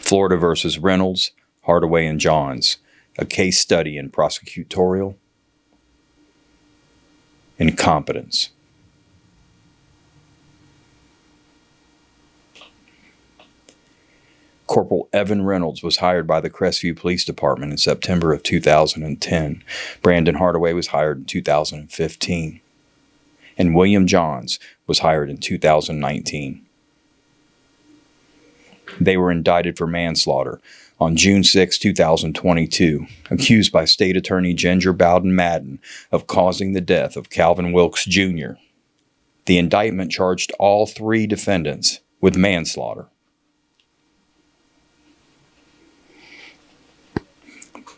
Florida versus Reynolds, Hardaway and Johns, a case study in prosecutorial incompetence. Corporal Evan Reynolds was hired by the Crestview Police Department in September of 2010. Brandon Hardaway was hired in 2015. And William Johns was hired in 2019. They were indicted for manslaughter on June 6, 2022, accused by State Attorney Ginger Bowden Madden of causing the death of Calvin Wilkes Jr. The indictment charged all three defendants with manslaughter.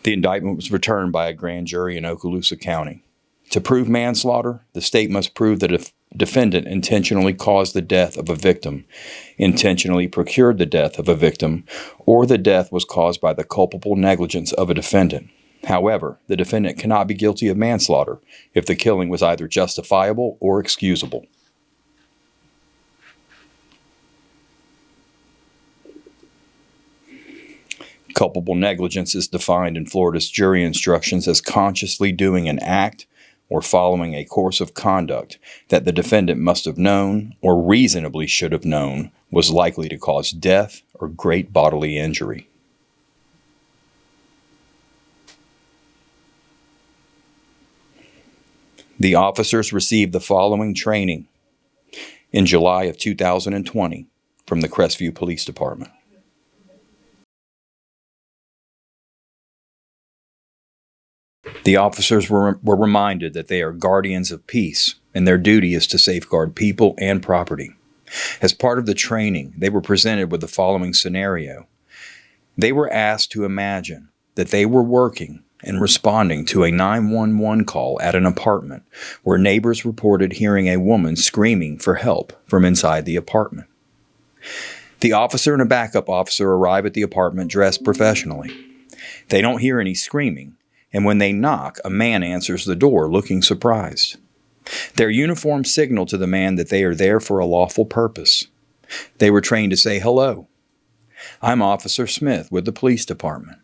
The indictment was returned by a grand jury in Okaloosa County. To prove manslaughter, the state must prove that a defendant intentionally caused the death of a victim, intentionally procured the death of a victim, or the death was caused by the culpable negligence of a defendant. However, the defendant cannot be guilty of manslaughter if the killing was either justifiable or excusable. Culpable negligence is defined in Florida's jury instructions as consciously doing an act or following a course of conduct that the defendant must have known or reasonably should have known was likely to cause death or great bodily injury. The officers received the following training in July of 2020 from the Crestview Police Department. The officers were reminded that they are guardians of peace, and their duty is to safeguard people and property. As part of the training, they were presented with the following scenario. They were asked to imagine that they were working and responding to a 911 call at an apartment where neighbors reported hearing a woman screaming for help from inside the apartment. The officer and a backup officer arrive at the apartment dressed professionally. They don't hear any screaming, and when they knock, a man answers the door looking surprised. Their uniforms signal to the man that they are there for a lawful purpose. They were trained to say hello. I'm Officer Smith with the police department.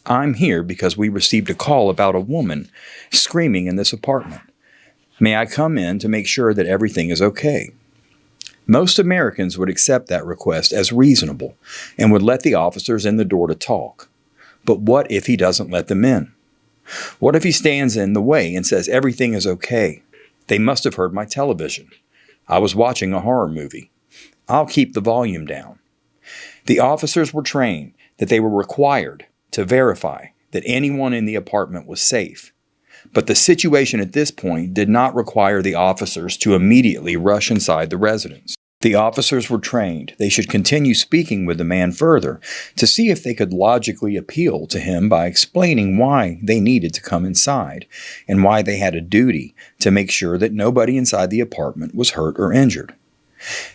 I'm here because we received a call about a woman screaming in this apartment. May I come in to make sure that everything is okay? Most Americans would accept that request as reasonable and would let the officers in the door to talk. But what if he doesn't let them in? What if he stands in the way and says everything is okay? They must have heard my television. I was watching a horror movie. I'll keep the volume down. The officers were trained that they were required to verify that anyone in the apartment was safe. But the situation at this point did not require the officers to immediately rush inside the residence. The officers were trained they should continue speaking with the man further to see if they could logically appeal to him by explaining why they needed to come inside and why they had a duty to make sure that nobody inside the apartment was hurt or injured.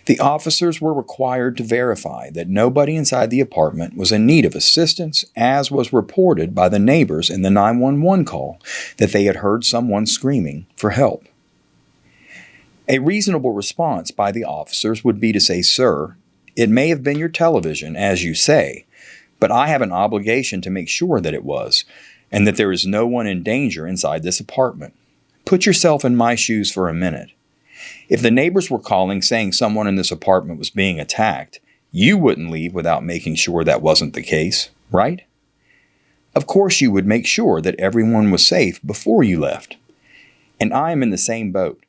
The officers were required to verify that nobody inside the apartment was in need of assistance, as was reported by the neighbors in the 911 call that they had heard someone screaming for help. A reasonable response by the officers would be to say, "Sir, it may have been your television, as you say, but I have an obligation to make sure that it was, and that there is no one in danger inside this apartment. Put yourself in my shoes for a minute. If the neighbors were calling saying someone in this apartment was being attacked, you wouldn't leave without making sure that wasn't the case, right? Of course you would make sure that everyone was safe before you left. And I am in the same boat.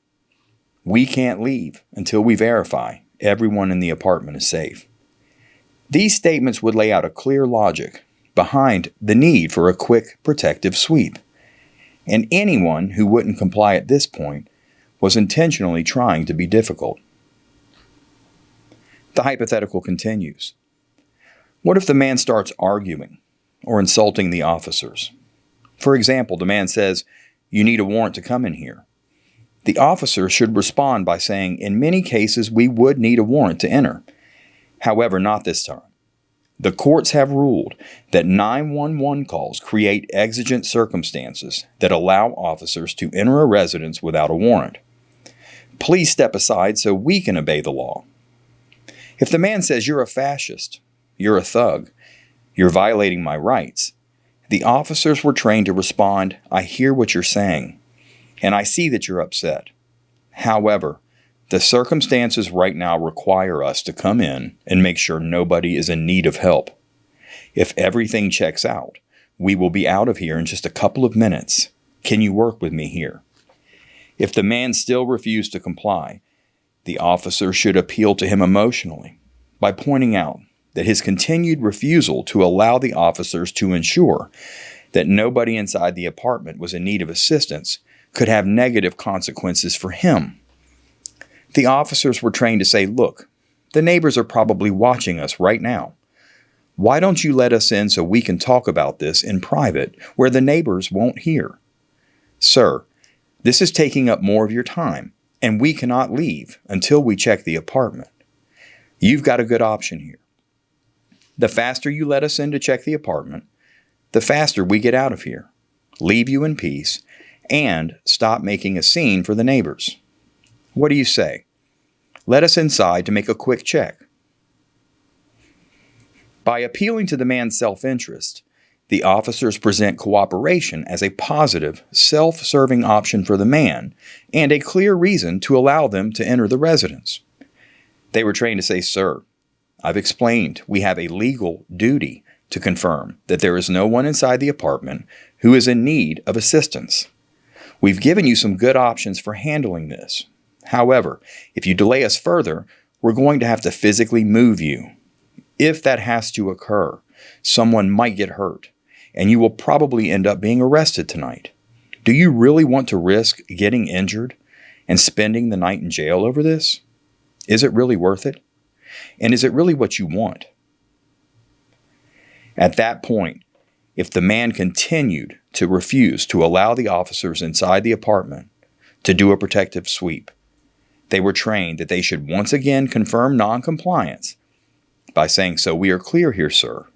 We can't leave until we verify everyone in the apartment is safe." These statements would lay out a clear logic behind the need for a quick protective sweep. And anyone who wouldn't comply at this point was intentionally trying to be difficult. The hypothetical continues. What if the man starts arguing or insulting the officers? For example, the man says, "You need a warrant to come in here." The officer should respond by saying, "In many cases, we would need a warrant to enter. However, not this time. The courts have ruled that 911 calls create exigent circumstances that allow officers to enter a residence without a warrant. Please step aside so we can obey the law." If the man says, "You're a fascist, you're a thug, You're violating my rights. The officers were trained to respond, I hear what you're saying, and I see that you're upset. However, the circumstances right now require us to come in and make sure nobody is in need of help. If everything checks out, we will be out of here in just a couple of minutes. Can you work with me here? If the man still refused to comply, the officer should appeal to him emotionally by pointing out that his continued refusal to allow the officers to ensure that nobody inside the apartment was in need of assistance could have negative consequences for him. The officers were trained to say, look, the neighbors are probably watching us right now. Why don't you let us in so we can talk about this in private where the neighbors won't hear? Sir, this is taking up more of your time, and we cannot leave until we check the apartment. You've got a good option here. The faster you let us in to check the apartment, the faster we get out of here, leave you in peace, and stop making a scene for the neighbors. What do you say? Let us inside to make a quick check. By appealing to the man's self-interest, the officers present cooperation as a positive, self-serving option for the man and a clear reason to allow them to enter the residence. They were trained to say, sir, I've explained we have a legal duty to confirm that there is no one inside the apartment who is in need of assistance. We've given you some good options for handling this. However, if you delay us further, we're going to have to physically move you. If that has to occur, someone might get hurt, and you will probably end up being arrested tonight. Do you really want to risk getting injured and spending the night in jail over this? Is it really worth it? And is it really what you want? At that point, if the man continued to refuse to allow the officers inside the apartment to do a protective sweep, they were trained that they should once again confirm noncompliance by saying, so we are clear here, sir.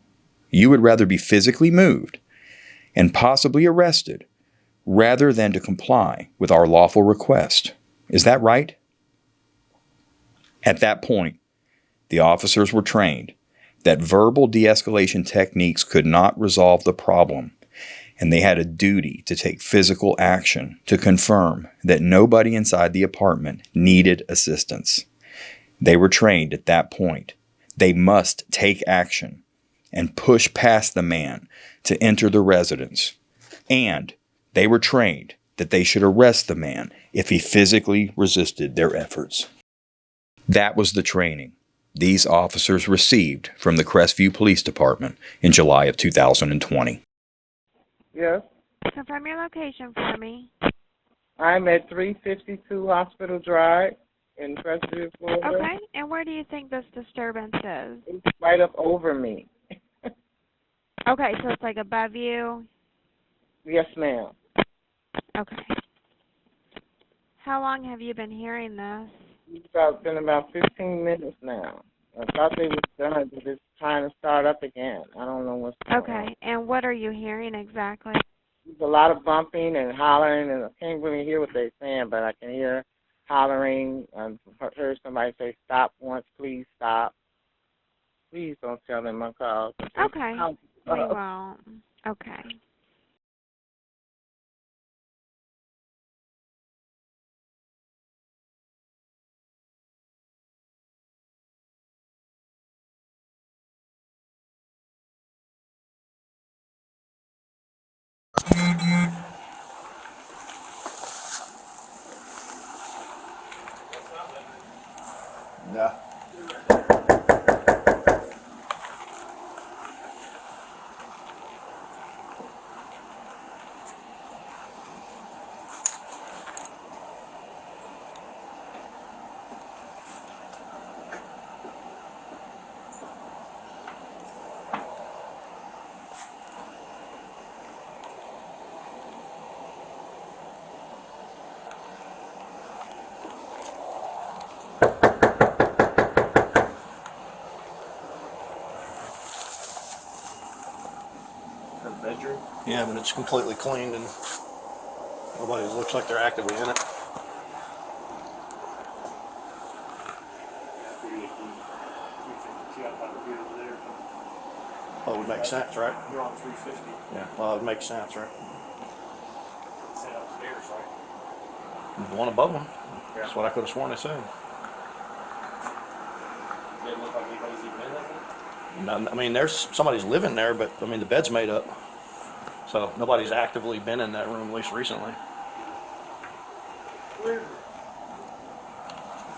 You would rather be physically moved and possibly arrested rather than to comply with our lawful request. Is that right? At that point, the officers were trained that verbal de-escalation techniques could not resolve the problem, and they had a duty to take physical action to confirm that nobody inside the apartment needed assistance. They were trained at that point. They must take action and push past the man to enter the residence. And they were trained that they should arrest the man if he physically resisted their efforts. That was the training these officers received from the Crestview Police Department in July of 2020. Yes. Confirm your location for me. I'm at 352 Hospital Drive in Crestview, Florida. Okay, and where do you think this disturbance is? It's right up over me. Okay, so it's like above you? Yes, ma'am. Okay. How long have you been hearing this? It's been about 15 minutes now. I thought they was done, but it's trying to start up again. I don't know what's going on. Okay, and what are you hearing exactly? There's a lot of bumping and hollering, and I can't really hear what they're saying, but I can hear hollering. I've heard somebody say, stop once, please stop. Please don't tell them my call. Okay, we won't. Okay. Yeah. Bedroom? Yeah, but it's completely cleaned and nobody looks like they're actively in it. Well, it would make sense, right? You're on 350. Yeah, well, it would make sense, right? It's upstairs, right? The one above them. Yeah. That's what I could have sworn they said. Does it look like anybody's even in there? No, I mean, there's somebody's living there, but I mean, the bed's made up. So nobody's actively been in that room, at least recently. Where?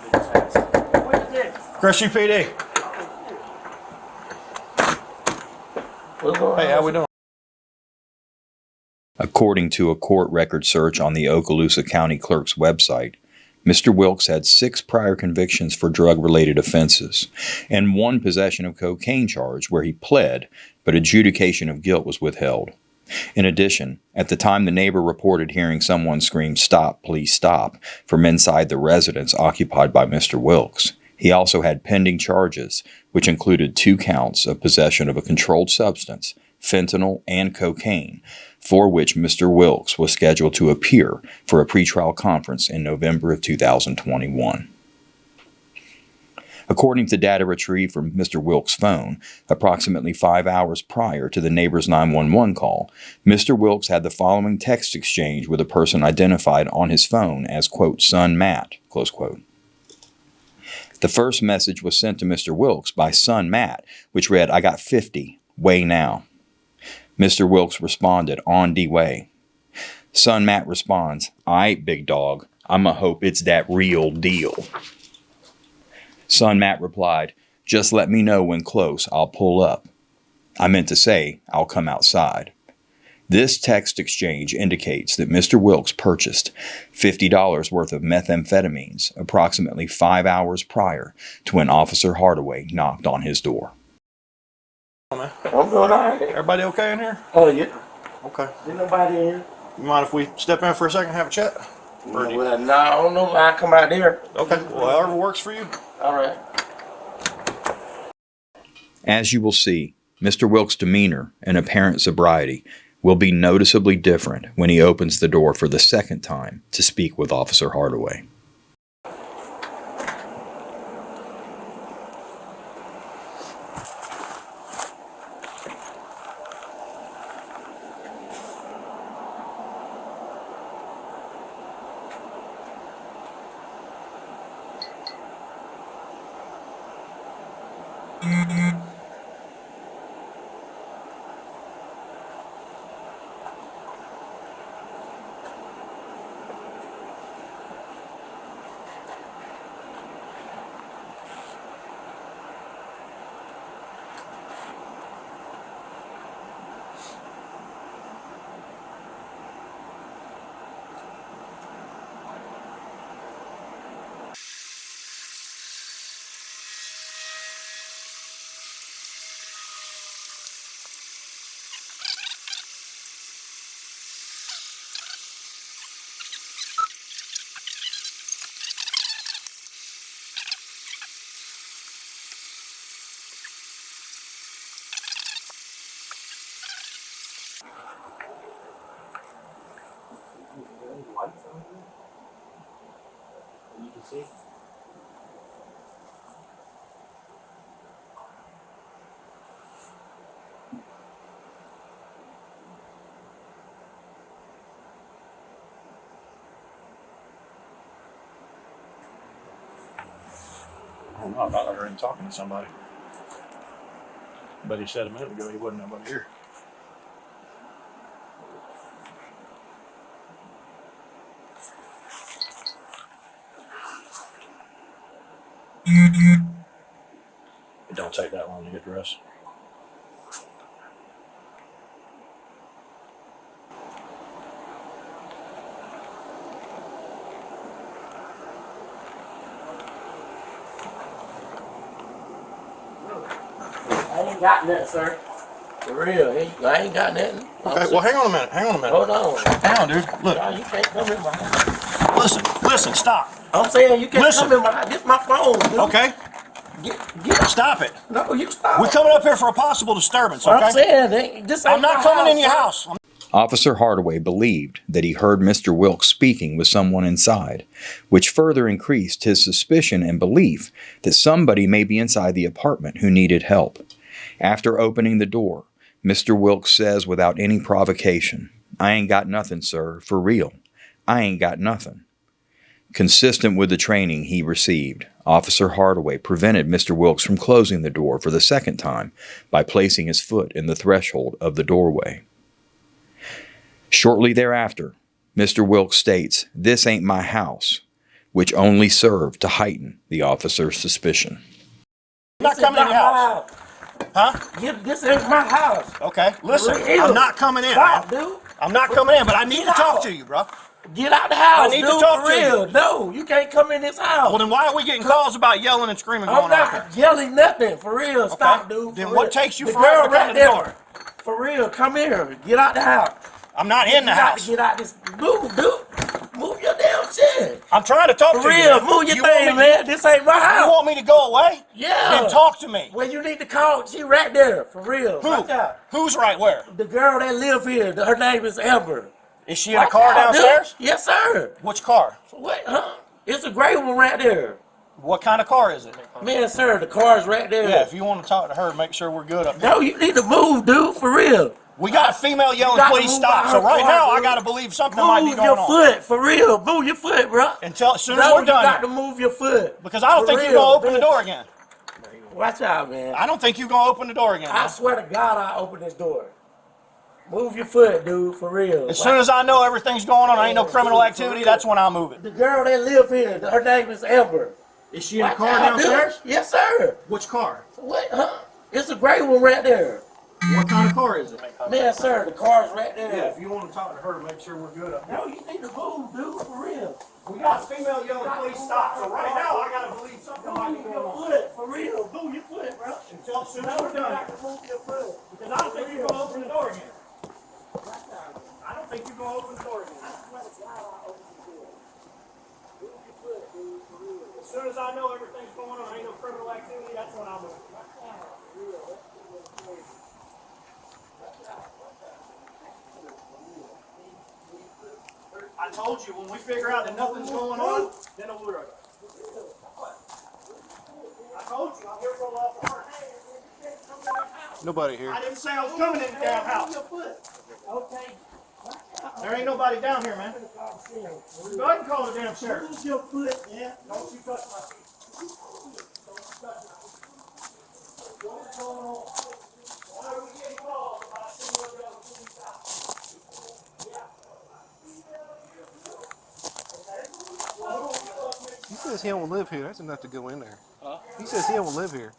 They just had some- What is this? Crestview PD. Hey, how we doing? According to a court record search on the Okaloosa County Clerk's website, Mr. Wilkes had 6 prior convictions for drug-related offenses and 1 possession of cocaine charge where he pled, but adjudication of guilt was withheld. In addition, at the time the neighbor reported hearing someone scream, "Stop, please stop," from inside the residence occupied by Mr. Wilkes, he also had pending charges, which included 2 counts of possession of a controlled substance, fentanyl, and cocaine, for which Mr. Wilkes was scheduled to appear for a pretrial conference in November of 2021. According to data retrieved from Mr. Wilkes' phone, approximately 5 hours prior to the neighbor's 911 call, Mr. Wilkes had the following text exchange with a person identified on his phone as, quote, "Son Matt," close quote. The first message was sent to Mr. Wilkes by son Matt, which read, "I got 50, way now." Mr. Wilkes responded, "On de way." Son Matt responds, "Aight, big dog, I'ma hope it's that real deal." Son Matt replied, "Just let me know when close, I'll pull up." I meant to say, I'll come outside. This text exchange indicates that Mr. Wilkes purchased $50 worth of methamphetamines approximately 5 hours prior to when Officer Hardaway knocked on his door. Oh, man. I'm doing all right. Everybody okay in here? Oh, yeah. Okay. There's nobody in here. You mind if we step in for a second and have a chat? Or do you- Well, no, I don't know. I come out there. Okay. Well, however works for you. All right. As you will see, Mr. Wilkes' demeanor and apparent sobriety will be noticeably different when he opens the door for the second time to speak with Officer Hardaway. You can see. I don't know. I thought I heard him talking to somebody. But he said a minute ago he wasn't nobody here. It don't take that long to get dressed. I ain't got nothing, sir. For real, I ain't got nothing. Okay, well, hang on a minute. Hang on a minute. Hold on. Hang on, dude. Look, No, you can't come in my house. listen, stop. I'm saying you can't Listen. come in my house. This my phone, dude. Okay? Get Stop it. No, you stop. We're coming up here for a possible disturbance, okay? I'm saying this ain't I'm not my coming in your sir. house. Officer Hardaway believed that he heard Mr. Wilkes speaking with someone inside, which further increased his suspicion and belief that somebody may be inside the apartment who needed help. After opening the door, Mr. Wilkes says without any provocation, "I ain't got nothing, sir, for real. I ain't got nothing." Consistent with the training he received, Officer Hardaway prevented Mr. Wilkes from closing the door for the second time by placing his foot in the threshold of the doorway. Shortly thereafter, Mr. Wilkes states, "This ain't my house," which only served to heighten the officer's suspicion. I'm not coming in your house. Huh? This ain't my house. Okay, listen, Real. I'm not coming in, Stop, man. dude. I'm not coming in, but I need to talk to you, bro. Get out the house, I need dude, to talk for to real. you. No, you can't come in this house. Well, then why are we getting calls about yelling and screaming I'm going on not here? yelling nothing, for real. Stop, dude. Then for what real. takes you the forever girl to come right to the there. door? For real, come here. Get out the house. I'm not in the house. Get out this. Move, dude. Move your damn shit. I'm trying to talk For to you. real, man. move your You want thing, me- man. This ain't my You house. want me to go away? Yeah. Then talk to me. Well, you need to call. She right there, for real. Who? Watch out. Who's right where? The girl that live here, her name is Amber. Is she in a car downstairs? Dude. Yes, sir. Which car? What, huh? It's a gray one right there. What kind of car is it? Man, sir, the car's right there. Yeah, if you want to talk to her, make sure we're good up here. No, you need to move, dude, for real. We got a female yelling, gotta "Please move stop." out So her right car, now, I dude. got to believe something might be Move going your on. foot, for real. Move your foot, bro. Until as soon as No, we're you got done to here. move your foot. Because I don't For think you're real, going to open the man. door again. Watch out, man. I don't think you're going to open the door again. I man. swear to God, I'll open this door. Move your foot, dude, for real. As soon as I know everything's going on, ain't no criminal activity, that's when I'll move it. The girl that live here, her name is Amber. Is she in a Watch car out, dude. downstairs? Yes, sir. Which car? What, huh? It's a gray one right there. What kind of car is it? Man, sir, the car's right there. Yeah, if you want to talk to her, make sure we're good up here. No, you need to move, dude, for real. We got a female yelling, "Please stop." So right now, I got to believe something might be Move going your on. foot, for real. Move your foot, bro. Until as soon No, as we're you done got here. to move your foot. Because I don't think you're going to open the door again. I don't think you're going to open the door again. As soon as I know everything's going on, ain't no criminal activity, that's when I'll move. I told you, when we figure out that nothing's going on, then we'll do it. I told you, I'm here for a lawful purpose. Nobody here. I didn't say I was coming in the damn house. Okay. There ain't nobody down here, man. Go ahead and call the damn sheriff. Move your foot, man. Don't you touch my feet. What's going on? Why are we getting calls about a single other police officer? He says he don't live here. That's enough to go in there. He says he don't live here.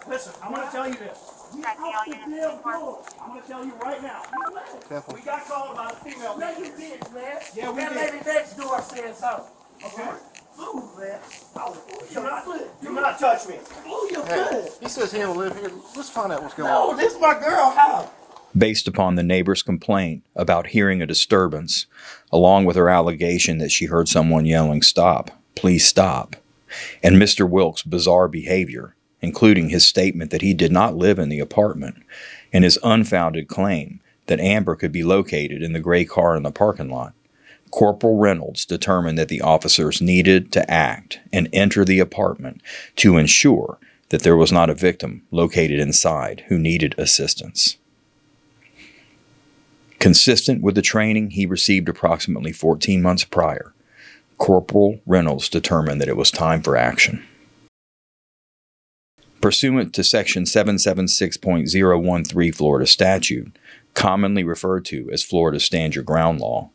Listen, I'm going to tell you this. I'm going to tell you right now. Careful. We got called about a female. Yeah, you did, man. Yeah, we that did. lady next door said something. Okay? Move, man. Do not touch me. Move your Hey, foot. he says he don't live here. Let's find out what's going No, on. this is my girl house. Based upon the neighbor's complaint about hearing a disturbance, along with her allegation that she heard someone yelling, "Stop, please stop," and Mr. Wilkes' bizarre behavior, including his statement that he did not live in the apartment, and his unfounded claim that Amber could be located in the gray car in the parking lot, Corporal Reynolds determined that the officers needed to act and enter the apartment to ensure that there was not a victim located inside who needed assistance. Consistent with the training he received approximately 14 months prior, Corporal Reynolds determined that it was time for action. Pursuant to Section 776.013 Florida statute, commonly referred to as Florida's Stand Your Ground law,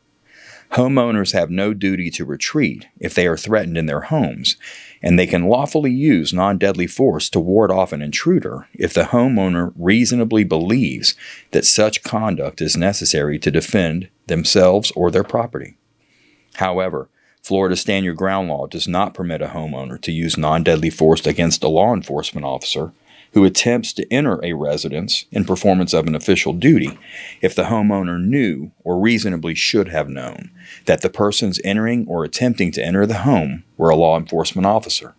homeowners have no duty to retreat if they are threatened in their homes, and they can lawfully use non-deadly force to ward off an intruder if the homeowner reasonably believes that such conduct is necessary to defend themselves or their property. However, Florida's Stand Your Ground law does not permit a homeowner to use non-deadly force against a law enforcement officer who attempts to enter a residence in performance of an official duty if the homeowner knew or reasonably should have known that the persons entering or attempting to enter the home were a law enforcement officer.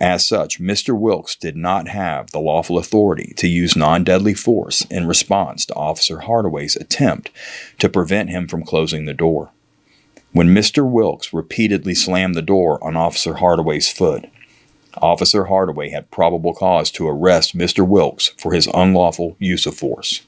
As such, Mr. Wilkes did not have the lawful authority to use non-deadly force in response to Officer Hardaway's attempt to prevent him from closing the door. When Mr. Wilkes repeatedly slammed the door on Officer Hardaway's foot, Officer Hardaway had probable cause to arrest Mr. Wilkes for his unlawful use of force.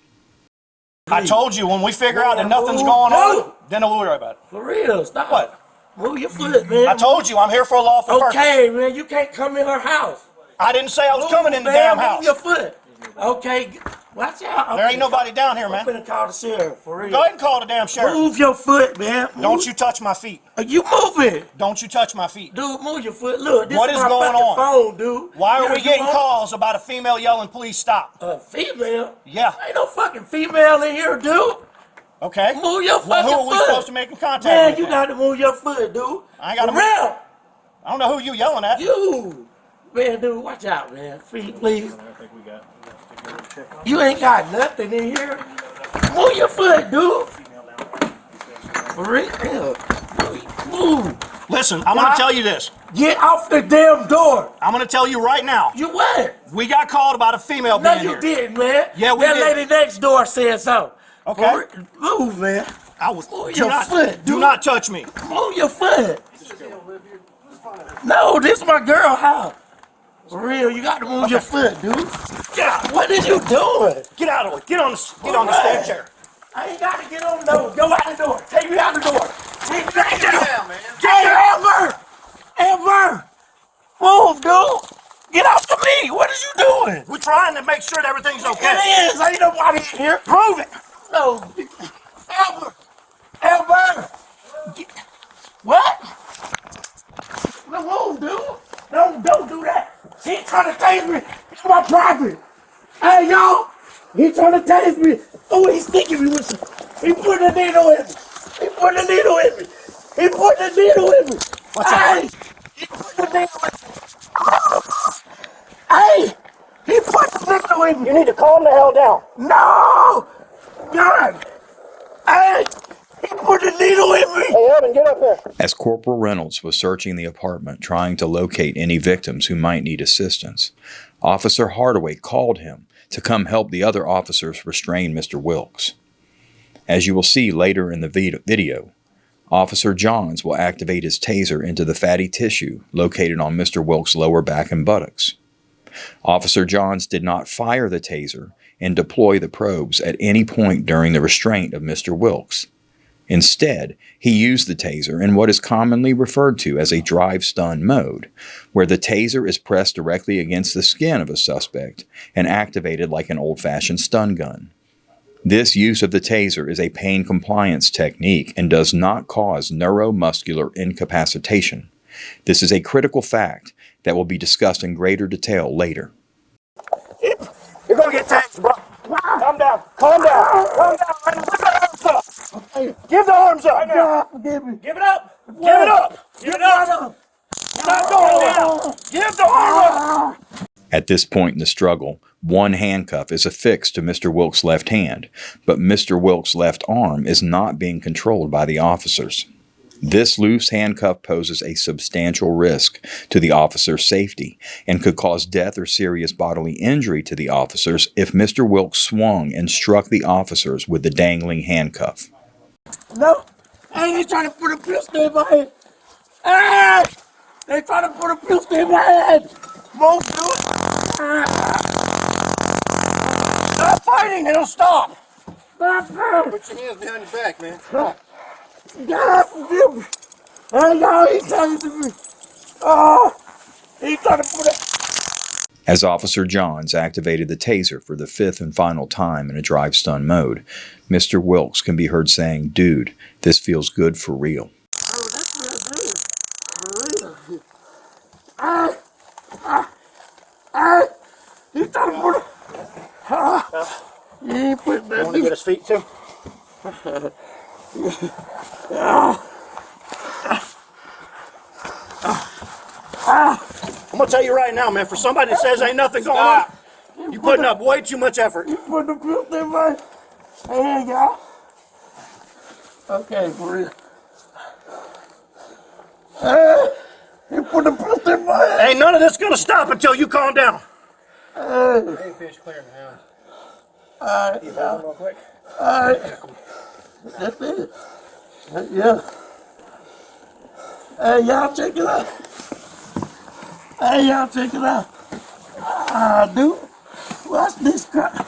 I told you, when we figure out that nothing's going on, then we'll worry about it. For real, stop. What? Move your foot, man. I told you, I'm here for a lawful purpose. Okay, man, you can't come in her house. I didn't say I was coming in the man, damn house. Move your foot. Okay, watch out. There ain't nobody down here, man. I'm gonna call the sheriff, for real. Go ahead and call the damn sheriff. Move your foot, man. Don't you touch my feet. You move it. Don't you touch my feet. Dude, move your foot. Look, this What is is my going fucking on? phone, dude. Why are Yeah, we you getting want- calls about a female yelling, please stop? A female? Yeah. Ain't no fucking female in here, dude. Okay. Move your Well, fucking who are we foot. supposed to make in contact Man, with? you then? got to move your foot, dude. I ain't gotta For real. I don't know who you yelling at. You. Man, dude, watch out, man. Feet, please. I think we got to go check on You ain't got nothing in here. Move your foot, dude. For real. Move. Listen, I'm going to tell you this. Get off the damn door. I'm going to tell you right now. You what? We got called about a female No, being you here. didn't, man. Yeah, we that did. lady next door said so. Okay. Move, man. I was. Move Do your not, foot, do dude. not touch me. Move your foot. No, this is my girl house. For real, you got to move your foot, dude. Get out. What are you doing? Get out of the way. Get on the stand chair. I ain't got to get on the door. Go out the door. Take me out the door. Take me out the door. down, man. Hey, Amber! Move, dude! Get off to me! What is you doing? We're trying to make sure that everything's okay. It is! Ain't nobody in here! Prove it. No! Amber! What? No, move, dude! No, don't do that! He trying to tase me! It's my property! Hey, y'all! He trying to tase me! Oh, he's sticking me with some... He put the needle in me! He put the needle in me! He put the needle in me! What's that? He put the needle in me! Hey! He put the needle in me! You need to calm the hell down. No! God! Hey! He put the needle in me! Hey, Evan, get up here. As Corporal Reynolds was searching the apartment trying to locate any victims who might need assistance, Officer Hardaway called him to come help the other officers restrain Mr. Wilkes. As you will see later in the video, Officer Johns will activate his taser into the fatty tissue located on Mr. Wilkes' lower back and buttocks. Officer Johns did not fire the taser and deploy the probes at any point during the restraint of Mr. Wilkes. Instead, he used the taser in what is commonly referred to as a drive-stun mode, where the taser is pressed directly against the skin of a suspect and activated like an old-fashioned stun gun. This use of the taser is a pain compliance technique and does not cause neuromuscular incapacitation. This is a critical fact that will be discussed in greater detail later. You're going to get tased, bro. Calm down. Calm down. Calm down. Give the arms up. Give the arms up. Right now. God, forgive me. Give it up. Give it up. Give it up. You're not going down. Give the arm up. At this point in the struggle, one handcuff is affixed to Mr. Wilkes' left hand, but Mr. Wilkes' left arm is not being controlled by the officers. This loose handcuff poses a substantial risk to the officer's safety and could cause death or serious bodily injury to the officers if Mr. Wilkes swung and struck the officers with the dangling handcuff. No, I ain't trying to put a pistol in my head. Hey! They trying to put a pistol in my head. Move, dude. Stop fighting. It'll stop. Stop. Put your hands behind your back, man. God, forgive me. Hey, y'all, he's tasing me. Oh, he's trying to put it. As Officer Johns activated the taser for the fifth and final time in a drive-stun mode, Mr. Wilkes can be heard saying, "Dude, this feels good for real." Oh, that's real good. For real. He's trying to put it. You ain't put that. You want to get his feet too? I'm gonna tell you right now, man. For somebody that says ain't nothing going on, you putting up way too much effort. You put the pistol in my hand, y'all. Okay, for real. He put the pistol in my head. Ain't none of this gonna stop until you calm down. Hey, fish clearing the house. Alright, You hold him real quick. alright. That's it. Yeah. Hey, y'all check it out. Hey, y'all check it out. Dude, watch this crap.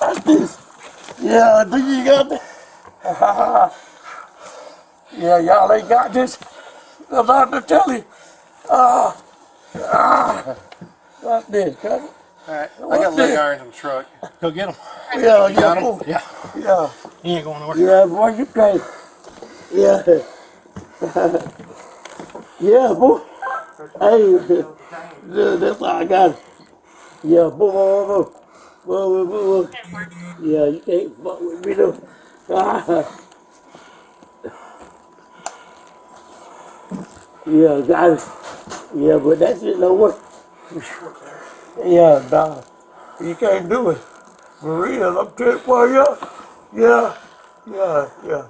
Watch this. Yeah, do you got that? Yeah, y'all ain't got this. I'm about to tell you. Watch this, cousin. Alright, I got leg irons in the truck. Go get them. Yeah, You got yeah, 'em? boy. Yeah. Yeah, He ain't going nowhere. yeah, boy, you crazy. Yeah. Yeah, boy. Hey, yeah, that's how I got it. Yeah, boy, boy, boy, boy, boy, boy. Yeah, you can't fuck with me though. Yeah, got it. Yeah, but that shit don't work. Yeah, nah, you can't do it. For real, I'm telling you. Yeah, yeah, yeah.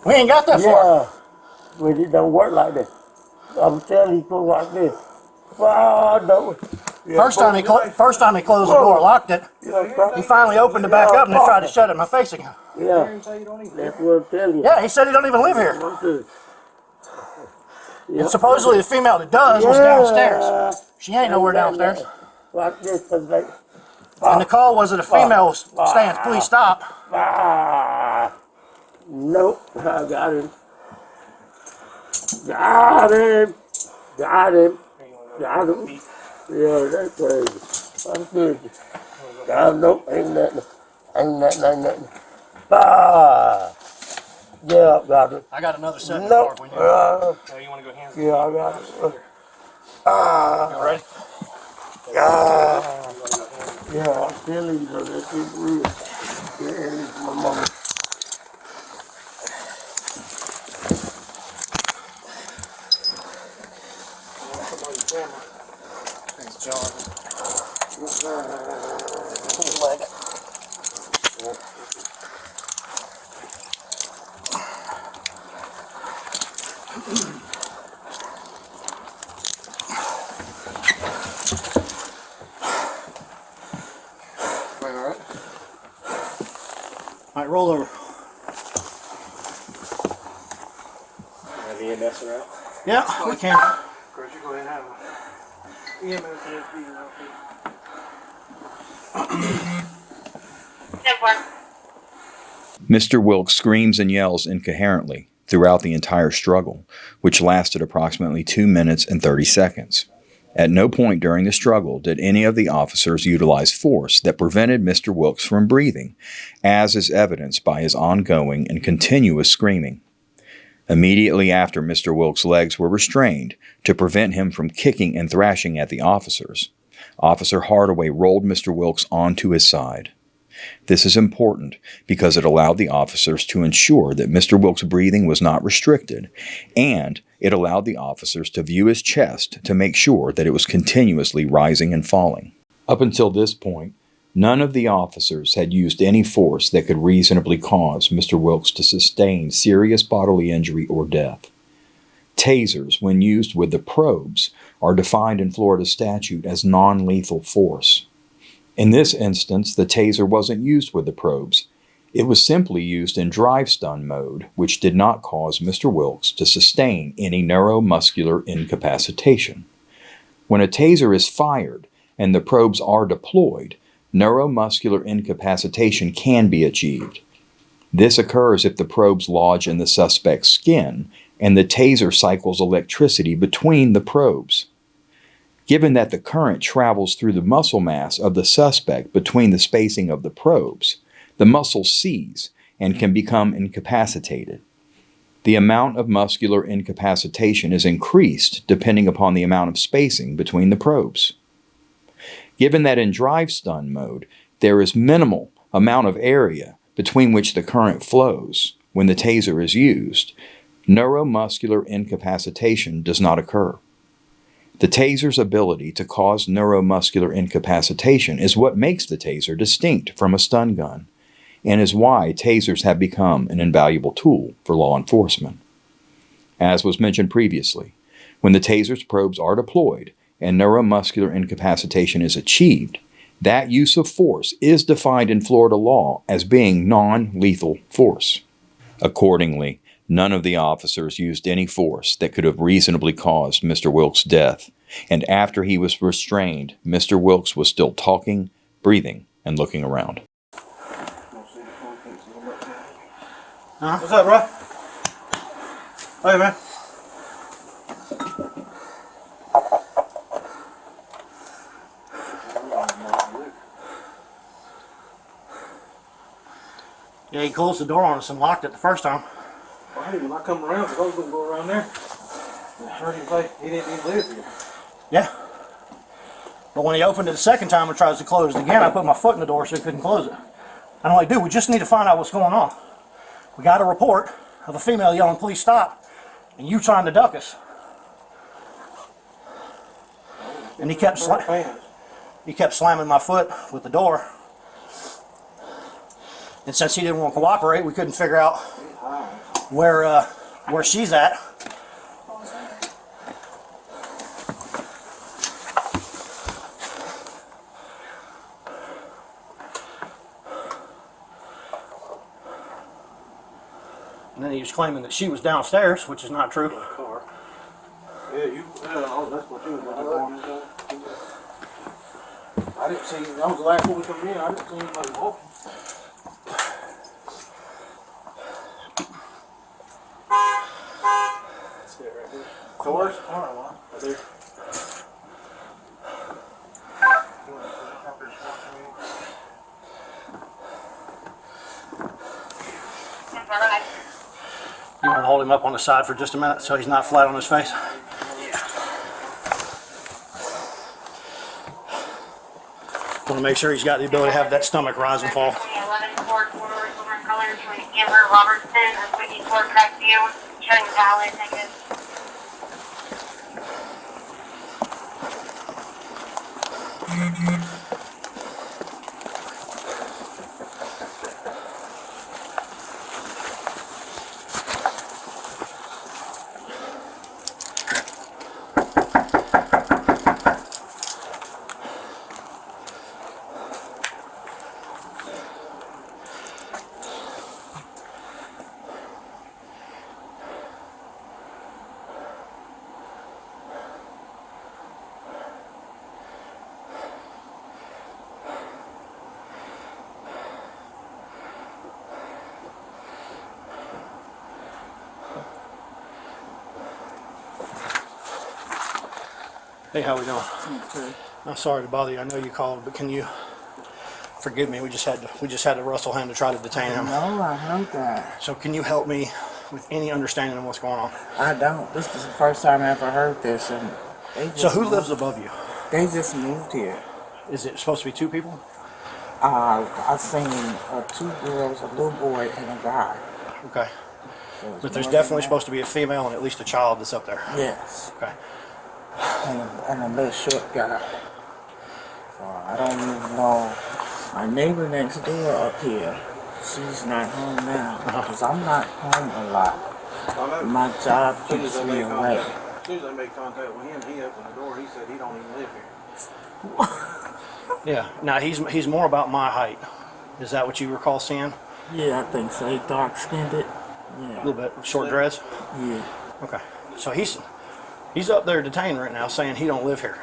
We ain't got that far. Yeah, but it don't work like that. I'm telling you, go like this. Oh, no. Yeah, First time he closed the door, locked it. He finally opened it back up and then tried to shut it in my face again. Yeah, that's what I'm telling you. Yeah, he said he don't even live here. Yeah. And supposedly the female that does was downstairs. She ain't nowhere downstairs. Watch this, cause they, And the call was that a female was saying, please stop. Nope, I got him. Got him. Got him. Got him. Yeah, that's crazy. I'm good. Nope, ain't nothing. Ain't nothing. Yeah, got it. I got another set in the car if we need it. Oh, you want to go hands? yeah, I got it. You ready? Yeah, I'm telling you, though, that shit real. Yeah, it's my mama. Thanks, John. Alright. Alright, roll over. Have the EMS around? Yeah, we can. Chris, you go ahead and have them. EMS is around. Mr. Wilkes screams and yells incoherently throughout the entire struggle, which lasted approximately 2 minutes and 30 seconds. At no point during the struggle did any of the officers utilize force that prevented Mr. Wilkes from breathing, as is evidenced by his ongoing and continuous screaming. Immediately after Mr. Wilkes' legs were restrained to prevent him from kicking and thrashing at the officers, Officer Hardaway rolled Mr. Wilkes onto his side. This is important because it allowed the officers to ensure that Mr. Wilkes' breathing was not restricted, and it allowed the officers to view his chest to make sure that it was continuously rising and falling. Up until this point, none of the officers had used any force that could reasonably cause Mr. Wilkes to sustain serious bodily injury or death. Tasers, when used with the probes, are defined in Florida statute as non-lethal force. In this instance, the taser wasn't used with the probes. It was simply used in drive-stun mode, which did not cause Mr. Wilkes to sustain any neuromuscular incapacitation. When a taser is fired and the probes are deployed, neuromuscular incapacitation can be achieved. This occurs if the probes lodge in the suspect's skin and the taser cycles electricity between the probes. Given that the current travels through the muscle mass of the suspect between the spacing of the probes, the muscle seize and can become incapacitated. The amount of muscular incapacitation is increased depending upon the amount of spacing between the probes. Given that in drive-stun mode, there is minimal amount of area between which the current flows when the taser is used, neuromuscular incapacitation does not occur. The taser's ability to cause neuromuscular incapacitation is what makes the taser distinct from a stun gun, and is why tasers have become an invaluable tool for law enforcement. As was mentioned previously, when the taser's probes are deployed and neuromuscular incapacitation is achieved, that use of force is defined in Florida law as being non-lethal force. Accordingly, none of the officers used any force that could have reasonably caused Mr. Wilkes' death, and after he was restrained, Mr. Wilkes was still talking, breathing, and looking around. What's up, bro? Hey, man. Yeah, he closed the door on us and locked it the first time. Well, hey, when I come around, because I was going to go around there, I heard him say he didn't even live here. Yeah. But when he opened it the second time and tries to close it again, I put my foot in the door so he couldn't close it. And I'm like, dude, we just need to find out what's going on. We got a report of a female yelling, "Please stop," and you trying to duck us. And he kept slamming my foot with the door. And since he didn't want to cooperate, we couldn't figure out where she's at. And then he was claiming that she was downstairs, which is not true. Car. Yeah, that's what you was looking for. I didn't see, that was the last one we come in, I didn't see anybody walking. That's it right there. Doors? Alright, well, right there. You want to hold him up on the side for just a minute so he's not flat on his face? Want to make sure he's got the ability to have that stomach rise and fall. 11-4 corridor, silver in color, between Amber Robertson and Whitney Florida Crestview, showing valid negative. Hey, how we doing? Okay. I'm sorry to bother you. I know you called, but can you forgive me? We just had to wrestle him to try to detain him. No, I heard that. So can you help me with any understanding of what's going on? I don't. This is the first time I ever heard this. And so who lives above you? They just moved here. Is it supposed to be two people? I've seen two girls, a little boy, and a guy. Okay. So But there's definitely supposed to be a female and at least a child that's up there. Yes. Okay. And a little short guy. So I don't even know. My neighbor next door up here, she's not home now because I'm not home a lot. My job keeps me away. As soon as I made contact with him, he opened the door. He said he don't even live here. Yeah. Now he's more about my height. Is that what you recall seeing? Yeah, I think so. He dark skinned it. Yeah. A little bit. Short dreads? Yeah. Okay. So he's up there detained right now saying he don't live here.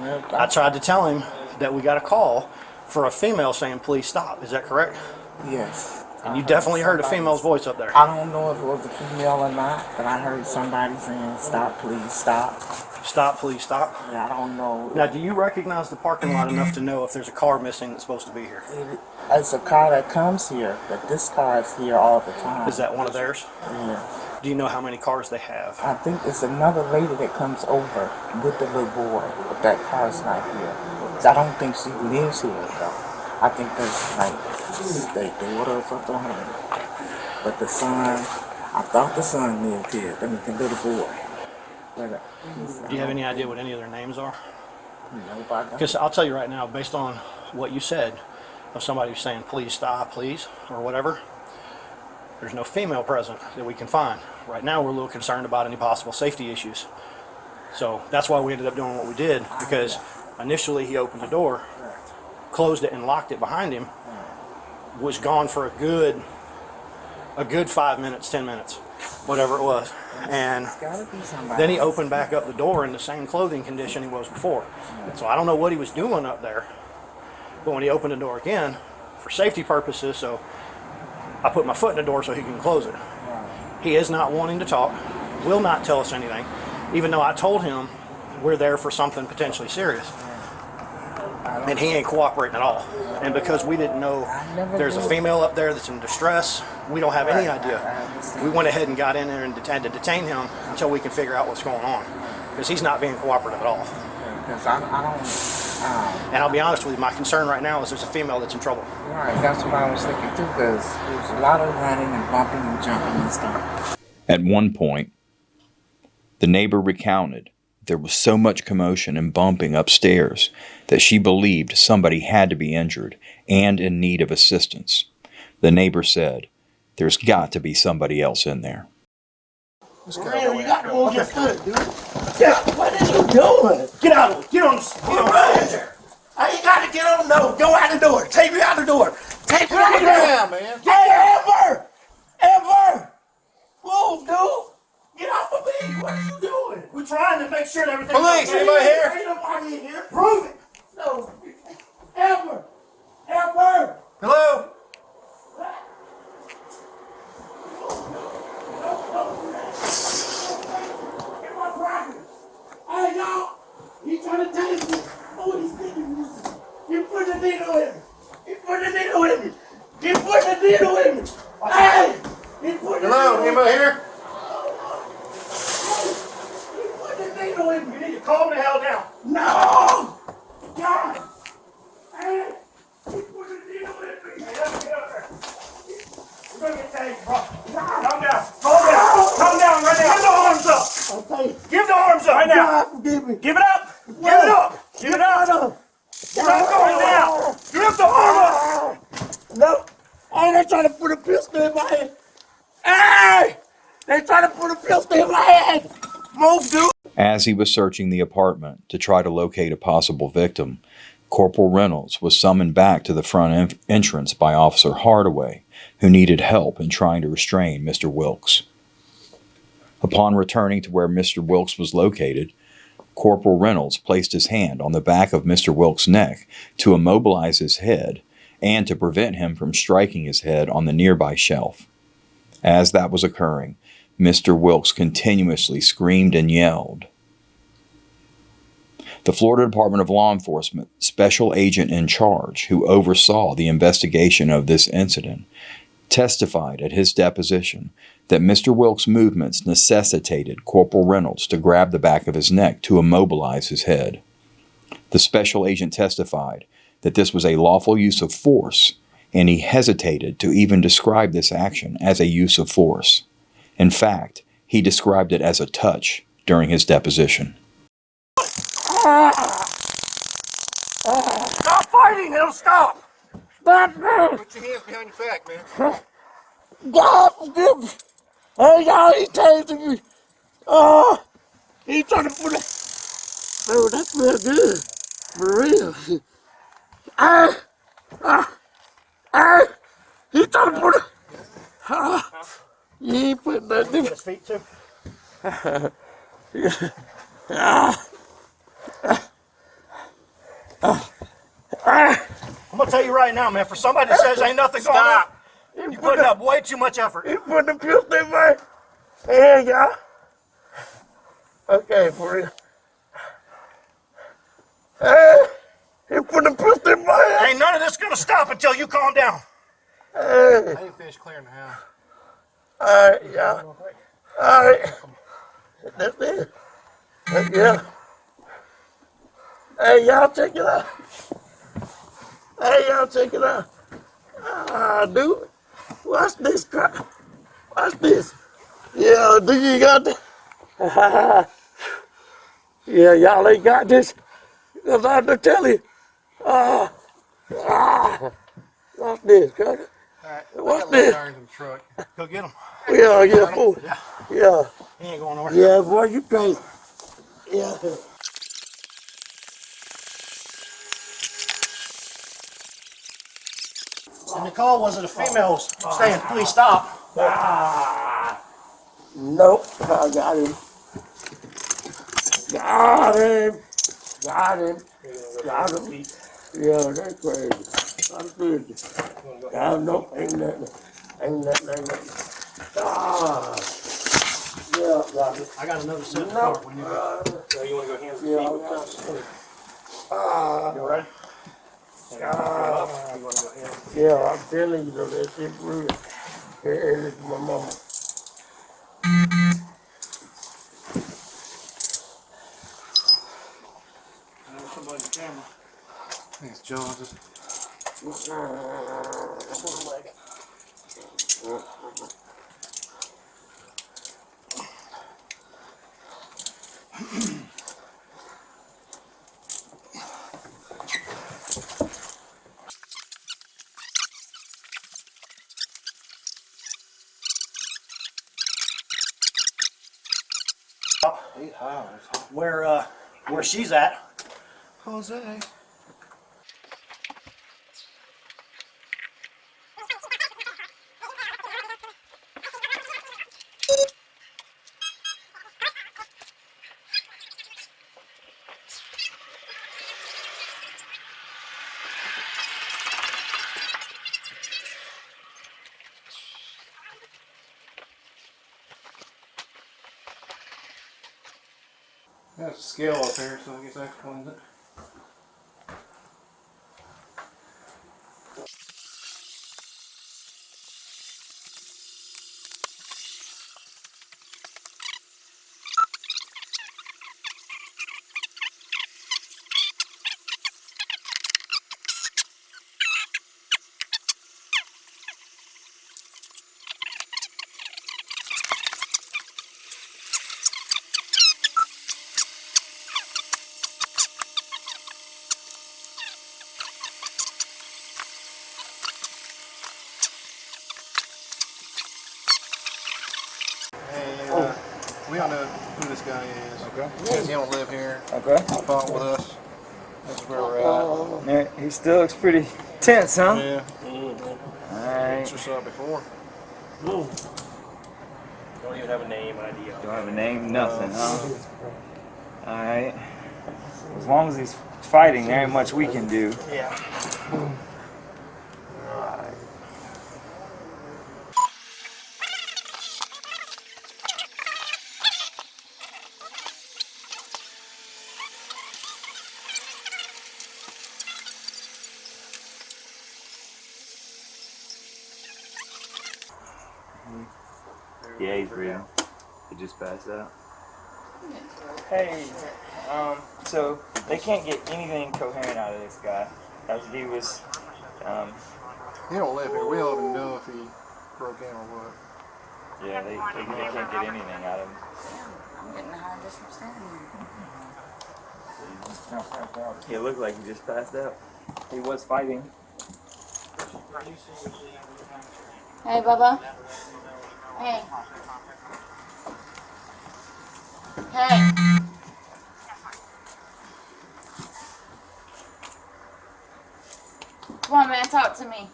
Yep. I tried to tell him that we got a call for a female saying, "Please stop." Is that correct? Yes. And you definitely heard a female's voice up there. I don't know if it was a female or not, but I heard somebody saying, "Stop, please, stop." Stop, please stop. Yeah, I don't know. Now, do you recognize the parking lot enough to know if there's a car missing that's supposed to be here? It's a car that comes here, but this car is here all the time. Is that one of theirs? Yeah. Do you know how many cars they have? I think it's another lady that comes over with the little boy, but that car's not here. I don't think she lives here, though. I think that's like their daughter or something. But the son, I thought the son lived here. I mean, the little boy. But, Do you have any idea what any of their names are? Nobody. Because I'll tell you right now, based on what you said, of somebody saying, "Please stop, please," or whatever, There's no female present that we can find. Right now we're a little concerned about any possible safety issues. So that's why we ended up doing what we did, because initially he opened the door, closed it and locked it behind him, was gone for a good 5 minutes, 10 minutes, whatever it was. And then he opened back up the door in the same clothing condition he was before. So I don't know what he was doing up there, but when he opened the door again, for safety purposes, so I put my foot in the door so he can close it. He is not wanting to talk, will not tell us anything, even though I told him we're there for something potentially serious. And he ain't cooperating at all. And because we didn't know there's a female up there that's in distress, we don't have any idea. We went ahead and got in there and had to detain him until we can figure out what's going on. Because he's not being cooperative at all. Because I don't. And I'll be honest with you, my concern right now is there's a female that's in trouble. Right, that's what I was thinking too, because there's a lot of running and bumping and jumping and stuff. At one point, the neighbor recounted there was so much commotion and bumping upstairs that she believed somebody had to be injured and in need of assistance. The neighbor said, "There's got to be somebody else in there." Man, you got to move your foot, dude. Yeah, what are you doing? Get out of it. Get on the I ain't got to get on. No, go out the door. Take me out the door. Take me out the door. ground, man. Hey, Amber! Whoa, dude! Get off of me! What are you doing? We're trying to make sure that everything's Police, okay. anybody here? Ain't nobody in here. Prove it! No. Amber! Hello? Get my property! Hey, y'all! He trying to tase me. Oh, he's thinking music. He put the needle in me. He put the needle in me. He put the needle in me. Hey! He put the Hello? needle in me. Anybody here? He put the needle in me. You need to calm the hell down. No! God! Hey! He put the needle in me. Hey, let me get up there. We're gonna get tased, bro. Calm down. Calm down. Calm down right now. Give the arms up. Okay. Give the arms up right now. God, forgive me. Give it up. Give it up. Give it up. Give it up right now. Give the arm up. No. Hey, they trying to put a pistol in my head. Hey! They trying to put a pistol in my head. Move, dude. As he was searching the apartment to try to locate a possible victim, Corporal Reynolds was summoned back to the front entrance by Officer Hardaway, who needed help in trying to restrain Mr. Wilkes. Upon returning to where Mr. Wilkes was located, Corporal Reynolds placed his hand on the back of Mr. Wilkes' neck to immobilize his head and to prevent him from striking his head on the nearby shelf. As that was occurring, Mr. Wilkes continuously screamed and yelled. The Florida Department of Law Enforcement special agent in charge, who oversaw the investigation of this incident, testified at his deposition that Mr. Wilkes' movements necessitated Corporal Reynolds to grab the back of his neck to immobilize his head. The special agent testified that this was a lawful use of force, and he hesitated to even describe this action as a use of force. In fact, he described it as a touch during his deposition. Stop fighting. It'll stop. Stop me. Put your hands behind your back, man. God forgive me. Hey, y'all, he tasing me. He trying to put it. Oh, that feels good. For real. He trying to put it. You ain't putting nothing in His feet too. I'm gonna tell you right now, man. For somebody that says ain't nothing going on, you're putting up way too much effort. He put the pistol in my hand, y'all. Okay, for real. Hey, he put the pistol in my hand. Ain't none of this gonna stop until you calm down. Hey, I didn't finish clearing the house. all right, y'all. All right. That's it. Yeah. Hey, y'all, check it out. Hey, y'all, check it out. Dude, watch this crap. Watch this. Yeah, do you got that? Yeah, y'all ain't got this. Because I have to tell you. Watch this, Alright, What's I got leg this? irons in the truck. Go get them. Yeah, boy. Yeah. He ain't going nowhere. Yeah, boy, you crazy. Yeah. And the call was that a female's saying, please stop. Nope. I got him. Got him. Got him. Got him. Yeah, that's crazy. I'm crazy. Nope, ain't nothing. Ain't nothing. Ah. Yeah, got it. I got another set of No. card. So you want to go hands and Yeah, feet I with got us? it. Ah. You ready? You want to go hands and feet? Yeah, I'm telling you, though, that shit real. Hey, listen to my mama. There's somebody on the camera. Thanks, John. Just Where she's at. Jose. There's a scale up here, so I guess that explains it. Hey, we don't know who this guy is. Okay. Because he don't live here. Okay. He fought with us. That's where we're at. Yeah, he still looks pretty tense, huh? Yeah. Alright. Just saw it before. Don't even have a name idea. Don't have a name, nothing, huh? Alright. As long as he's fighting, there ain't much we can do. Yeah. Yeah, he's breathing. He just passed out. Hey, so they can't get anything coherent out of this guy. As he was, He don't live here. We don't even know if he broke in or what. yeah, they can't get anything out of him. I'm getting high just from standing here. He looked like he just passed out. He was fighting. Hey, Bubba. Hey. Hey. Come on, man, talk to me.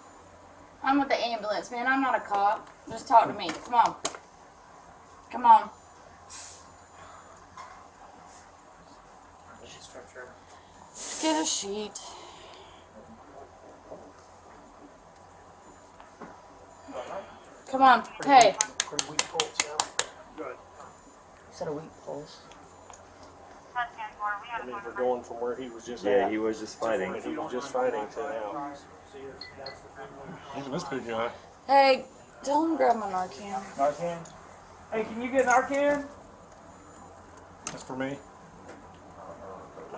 I'm with the ambulance, man. I'm not a cop. Just talk to me. Come on. Come on. Just get a sheet. Come on. Hey. Pretty weak pulse now. Good. Is that a weak pulse? I mean, we're going from where he was just Yeah, at. he was just fighting. He was just fighting to now. This big guy. Hey, tell him to grab my Narcan. Narcan? Hey, can you get Narcan? That's for me.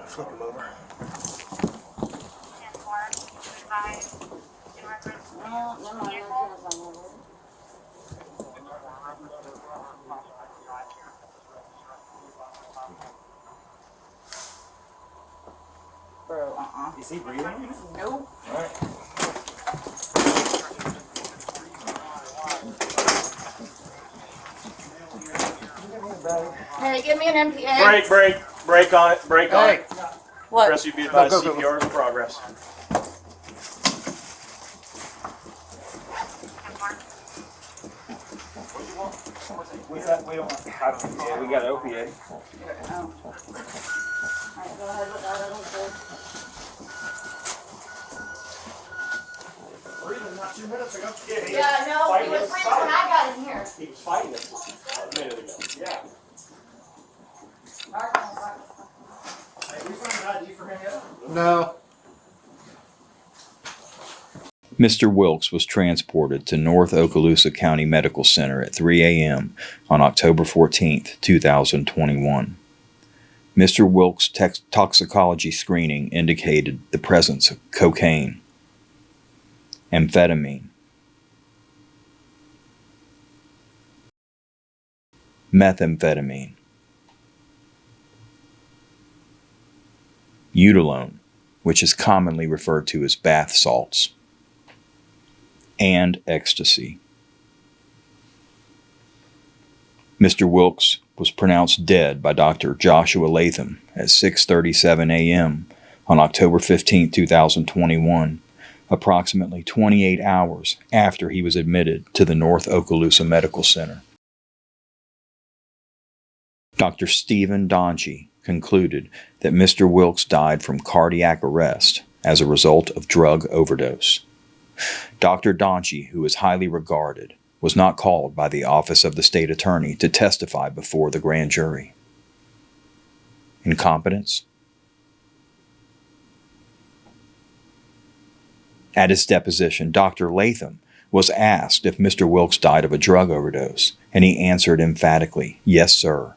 Flip him over. No, never mind. Narcan's on there. Bro, Is he breathing? Nope. Alright. Somebody give me an MPA. Break on it. Break on it. What? Press, you be advised Go, go, go. CPR is in progress. What's that? We don't have to. We got opiate. Oh. Alright, go ahead with that. I don't care. Breathing not 2 minutes ago. Yeah, no, he was breathing when I got in here. He was fighting it a minute ago. Yeah. Hey, we find an ID for him yet? No. Mr. Wilkes was transported to North Okaloosa County Medical Center at 3 a.m. on October 14, 2021. Mr. Wilkes' toxicology screening indicated the presence of cocaine, amphetamine, methamphetamine, eutylone, which is commonly referred to as bath salts, and ecstasy. Mr. Wilkes was pronounced dead by Dr. Joshua Latham at 6:37 a.m. on October 15, 2021, approximately 28 hours after he was admitted to the North Okaloosa Medical Center. Dr. Stephen Donchie concluded that Mr. Wilkes died from cardiac arrest as a result of drug overdose. Dr. Donchie, who is highly regarded, was not called by the Office of the State Attorney to testify before the grand jury. Incompetence? At his deposition, Dr. Latham was asked if Mr. Wilkes died of a drug overdose, and he answered emphatically, "Yes, sir."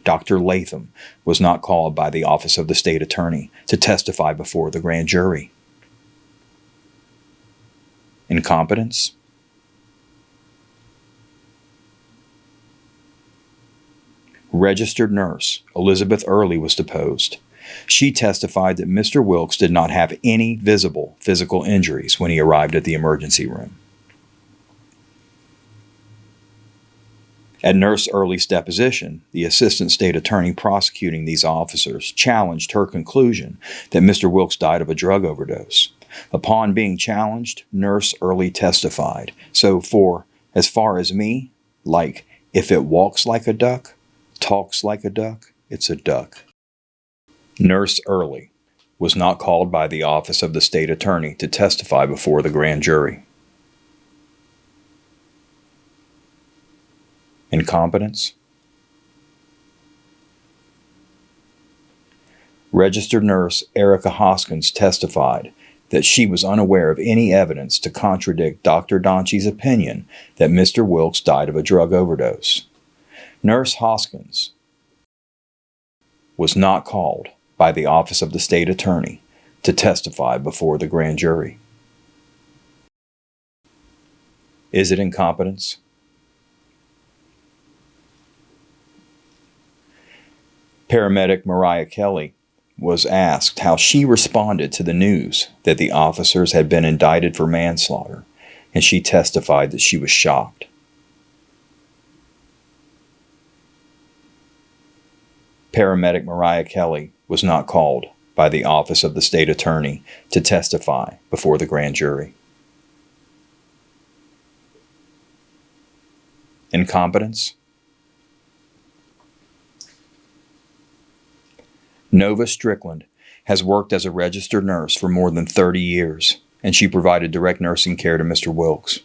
Dr. Latham was not called by the Office of the State Attorney to testify before the grand jury. Incompetence? Registered nurse Elizabeth Early was deposed. She testified that Mr. Wilkes did not have any visible physical injuries when he arrived at the emergency room. At Nurse Early's deposition, the assistant state attorney prosecuting these officers challenged her conclusion that Mr. Wilkes died of a drug overdose. Upon being challenged, Nurse Early testified, "So for as far as me, like, if it walks like a duck, talks like a duck, it's a duck." Nurse Early was not called by the Office of the State Attorney to testify before the grand jury. Incompetence? Registered nurse Erica Hoskins testified that she was unaware of any evidence to contradict Dr. Donchie's opinion that Mr. Wilkes died of a drug overdose. Nurse Hoskins was not called by the Office of the State Attorney to testify before the grand jury. Is it incompetence? Paramedic Mariah Kelly was asked how she responded to the news that the officers had been indicted for manslaughter, and she testified that she was shocked. Paramedic Mariah Kelly was not called by the Office of the State Attorney to testify before the grand jury. Incompetence? Nova Strickland has worked as a registered nurse for more than 30 years, and she provided direct nursing care to Mr. Wilkes.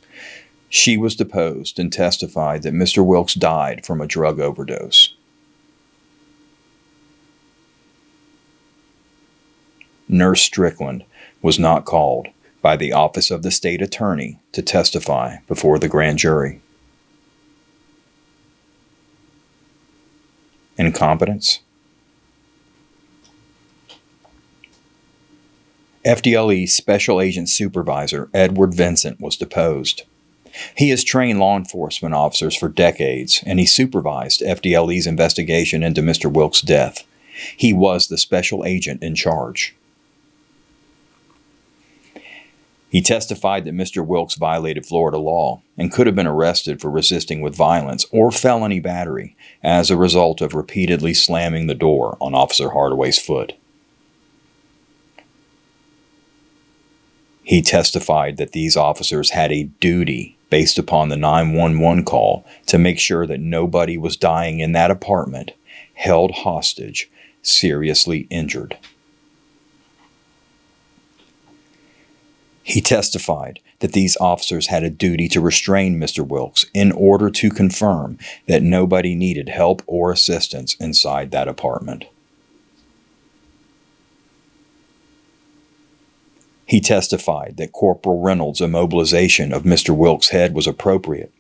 She was deposed and testified that Mr. Wilkes died from a drug overdose. Nurse Strickland was not called by the Office of the State Attorney to testify before the grand jury. Incompetence? FDLE Special Agent Supervisor Edward Vincent was deposed. He has trained law enforcement officers for decades, and he supervised FDLE's investigation into Mr. Wilkes' death. He was the special agent in charge. He testified that Mr. Wilkes violated Florida law and could have been arrested for resisting with violence or felony battery as a result of repeatedly slamming the door on Officer Hardaway's foot. He testified that these officers had a duty based upon the 911 call to make sure that nobody was dying in that apartment, held hostage, seriously injured. He testified that these officers had a duty to restrain Mr. Wilkes in order to confirm that nobody needed help or assistance inside that apartment. He testified that Corporal Reynolds' immobilization of Mr. Wilkes' head was appropriate.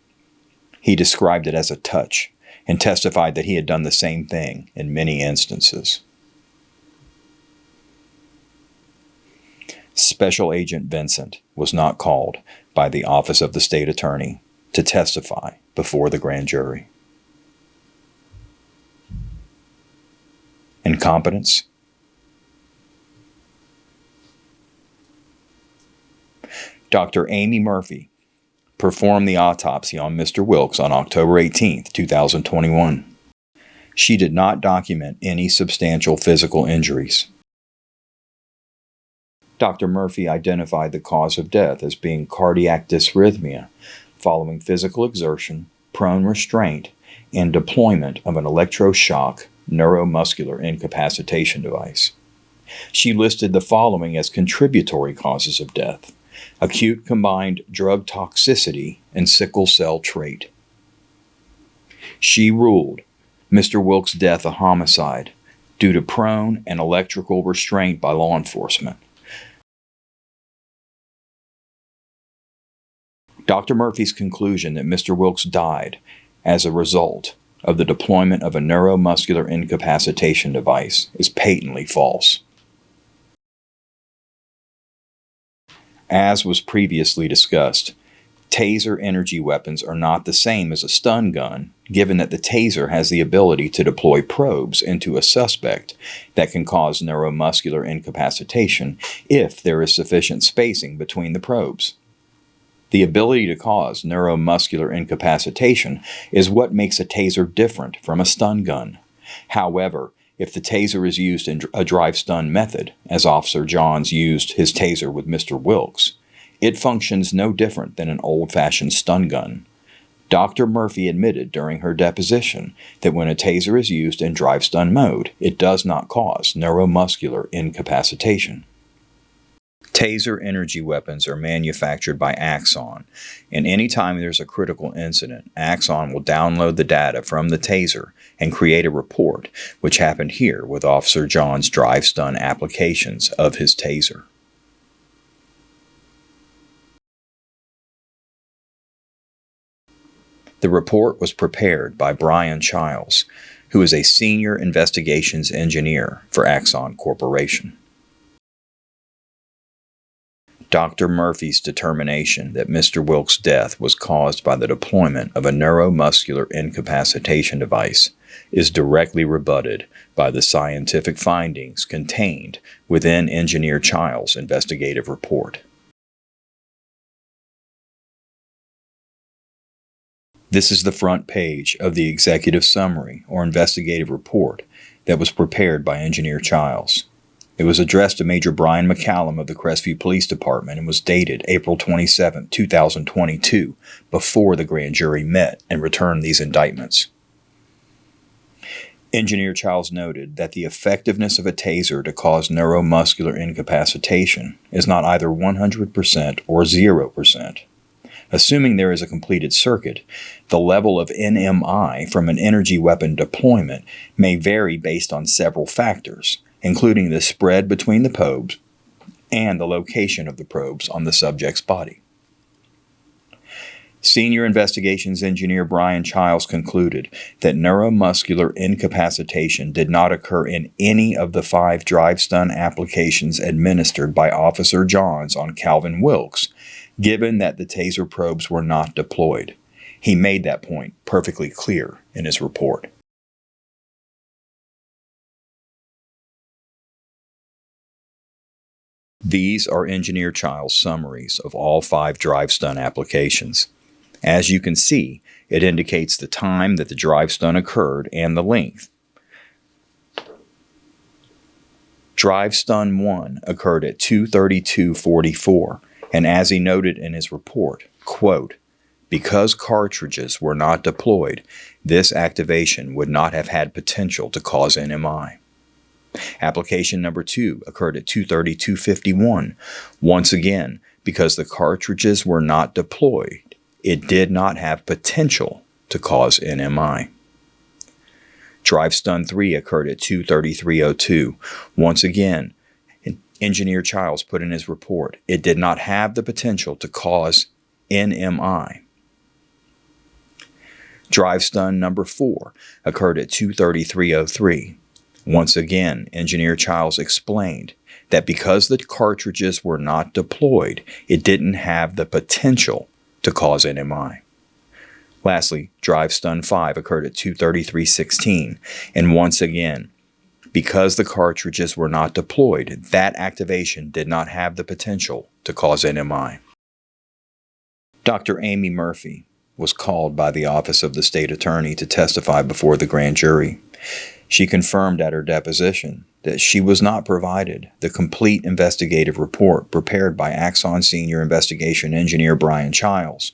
He described it as a touch and testified that he had done the same thing in many instances. Special Agent Vincent was not called by the Office of the State Attorney to testify before the grand jury. Incompetence? Dr. Amy Murphy performed the autopsy on Mr. Wilkes on October 18, 2021. She did not document any substantial physical injuries. Dr. Murphy identified the cause of death as being cardiac dysrhythmia following physical exertion, prone restraint, and deployment of an electroshock neuromuscular incapacitation device. She listed the following as contributory causes of death: acute combined drug toxicity and sickle cell trait. She ruled Mr. Wilkes' death a homicide due to prone and electrical restraint by law enforcement. Dr. Murphy's conclusion that Mr. Wilkes died as a result of the deployment of a neuromuscular incapacitation device is patently false. As was previously discussed, taser energy weapons are not the same as a stun gun, given that the taser has the ability to deploy probes into a suspect that can cause neuromuscular incapacitation if there is sufficient spacing between the probes. The ability to cause neuromuscular incapacitation is what makes a taser different from a stun gun. However, if the taser is used in a drive-stun method, as Officer Johns used his taser with Mr. Wilkes, it functions no different than an old-fashioned stun gun. Dr. Murphy admitted during her deposition that when a taser is used in drive-stun mode, it does not cause neuromuscular incapacitation. Taser energy weapons are manufactured by Axon, and anytime there's a critical incident, Axon will download the data from the taser and create a report, which happened here with Officer John's drive-stun applications of his taser. The report was prepared by Brian Childs, who is a senior investigations engineer for Axon Corporation. Dr. Murphy's determination that Mr. Wilkes' death was caused by the deployment of a neuromuscular incapacitation device is directly rebutted by the scientific findings contained within Engineer Childs' investigative report. This is the front page of the executive summary or investigative report that was prepared by Engineer Childs. It was addressed to Major Brian McCallum of the Crestview Police Department and was dated April 27, 2022, before the grand jury met and returned these indictments. Engineer Childs noted that the effectiveness of a taser to cause neuromuscular incapacitation is not either 100% or 0%. Assuming there is a completed circuit, the level of NMI from an energy weapon deployment may vary based on several factors, including the spread between the probes and the location of the probes on the subject's body. Senior Investigations Engineer Brian Childs concluded that neuromuscular incapacitation did not occur in any of the 5 drive-stun applications administered by Officer Johns on Calvin Wilkes, given that the taser probes were not deployed. He made that point perfectly clear in his report. These are Engineer Child's summaries of all 5 drive stun applications. As you can see, it indicates the time that the drive stun occurred and the length. Drive stun 1 occurred at 2:32:44, and as he noted in his report, quote, "Because cartridges were not deployed, this activation would not have had potential to cause NMI." Application number 2 occurred at 2:32:51. Once again, because the cartridges were not deployed, it did not have potential to cause NMI. Drive stun 3 occurred at 2:33:02. Once again, Engineer Childs put in his report, it did not have the potential to cause NMI. Drive stun number 4 occurred at 2:33:03. Once again, Engineer Childs explained that because the cartridges were not deployed, it didn't have the potential to cause NMI. Lastly, drive stun 5 occurred at 2:33:16, and once again, because the cartridges were not deployed, that activation did not have the potential to cause NMI. Dr. Amy Murphy was called by the Office of the State Attorney to testify before the grand jury. She confirmed at her deposition that she was not provided the complete investigative report prepared by Axon Senior Investigation Engineer Brian Childs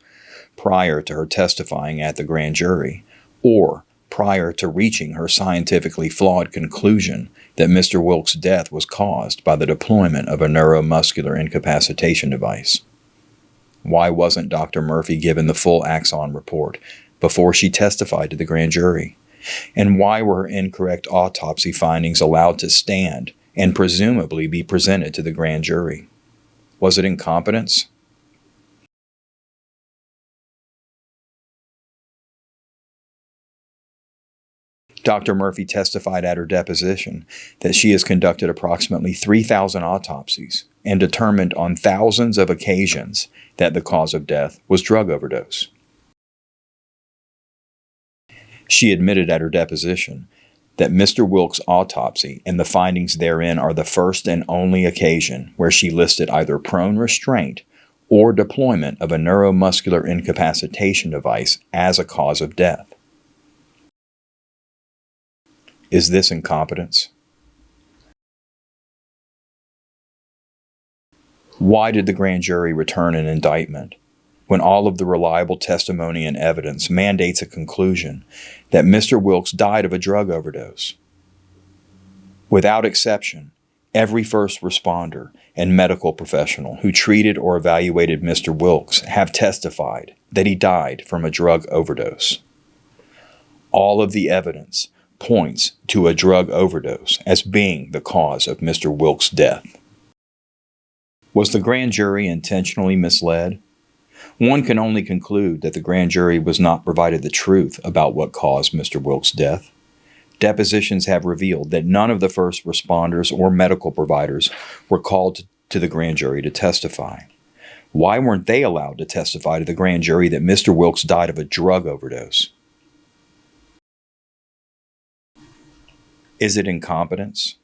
prior to her testifying at the grand jury, or prior to reaching her scientifically flawed conclusion that Mr. Wilkes' death was caused by the deployment of a neuromuscular incapacitation device. Why wasn't Dr. Murphy given the full Axon report before she testified to the grand jury? And why were her incorrect autopsy findings allowed to stand and presumably be presented to the grand jury? Was it incompetence? Dr. Murphy testified at her deposition that she has conducted approximately 3,000 autopsies and determined on thousands of occasions that the cause of death was drug overdose. She admitted at her deposition that Mr. Wilkes' autopsy and the findings therein are the first and only occasion where she listed either prone restraint or deployment of a neuromuscular incapacitation device as a cause of death. Is this incompetence? Why did the grand jury return an indictment when all of the reliable testimony and evidence mandates a conclusion that Mr. Wilkes died of a drug overdose? Without exception, every first responder and medical professional who treated or evaluated Mr. Wilkes have testified that he died from a drug overdose. All of the evidence points to a drug overdose as being the cause of Mr. Wilkes' death. Was the grand jury intentionally misled? One can only conclude that the grand jury was not provided the truth about what caused Mr. Wilkes' death. Depositions have revealed that none of the first responders or medical providers were called to the grand jury to testify. Why weren't they allowed to testify to the grand jury that Mr. Wilkes died of a drug overdose? Is it incompetence?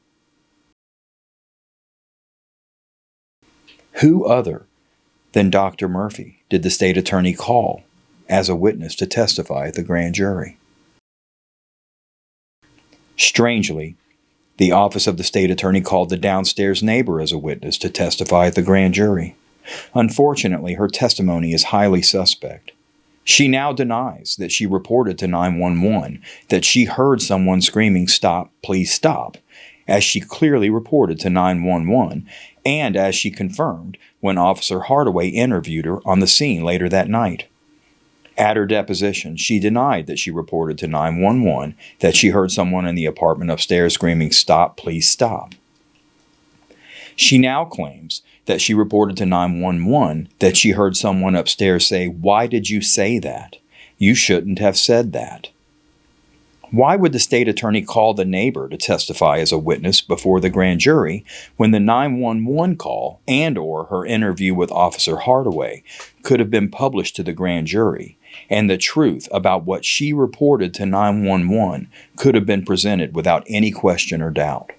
Who other than Dr. Murphy did the state attorney call as a witness to testify at the grand jury? Strangely, the office of the state attorney called the downstairs neighbor as a witness to testify at the grand jury. Unfortunately, her testimony is highly suspect. She now denies that she reported to 911 that she heard someone screaming, "Stop, please stop," as she clearly reported to 911, and as she confirmed when Officer Hardaway interviewed her on the scene later that night. At her deposition, she denied that she reported to 911 that she heard someone in the apartment upstairs screaming, "Stop, please stop." She now claims that she reported to 911 that she heard someone upstairs say, "Why did you say that? You shouldn't have said that." Why would the state attorney call the neighbor to testify as a witness before the grand jury when the 911 call and/or her interview with Officer Hardaway could have been published to the grand jury, and the truth about what she reported to 911 could have been presented without any question or doubt?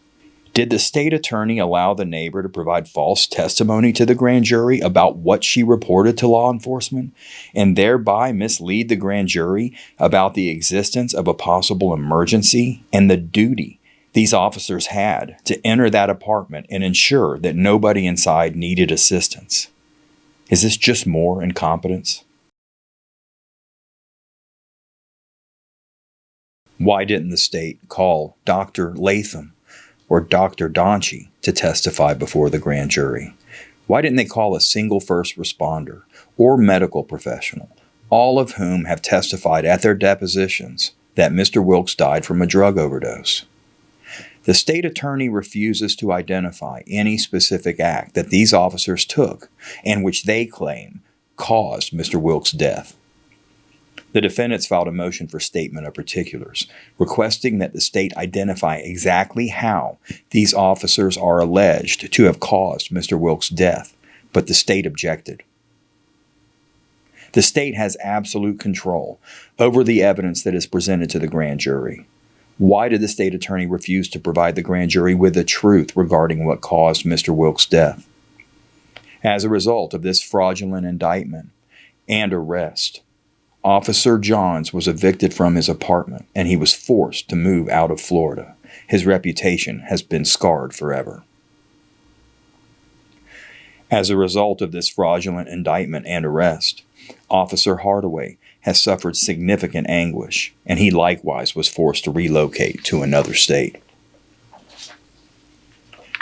Did the state attorney allow the neighbor to provide false testimony to the grand jury about what she reported to law enforcement and thereby mislead the grand jury about the existence of a possible emergency and the duty these officers had to enter that apartment and ensure that nobody inside needed assistance? Is this just more incompetence? Why didn't the state call Dr. Latham or Dr. Donchi to testify before the grand jury? Why didn't they call a single first responder or medical professional, all of whom have testified at their depositions that Mr. Wilkes died from a drug overdose? The state attorney refuses to identify any specific act that these officers took and which they claim caused Mr. Wilkes' death. The defendants filed a motion for statement of particulars, requesting that the state identify exactly how these officers are alleged to have caused Mr. Wilkes' death, but the state objected. The state has absolute control over the evidence that is presented to the grand jury. Why did the state attorney refuse to provide the grand jury with the truth regarding what caused Mr. Wilkes' death? As a result of this fraudulent indictment and arrest, Officer Johns was evicted from his apartment and he was forced to move out of Florida. His reputation has been scarred forever. As a result of this fraudulent indictment and arrest, Officer Hardaway has suffered significant anguish, and he likewise was forced to relocate to another state.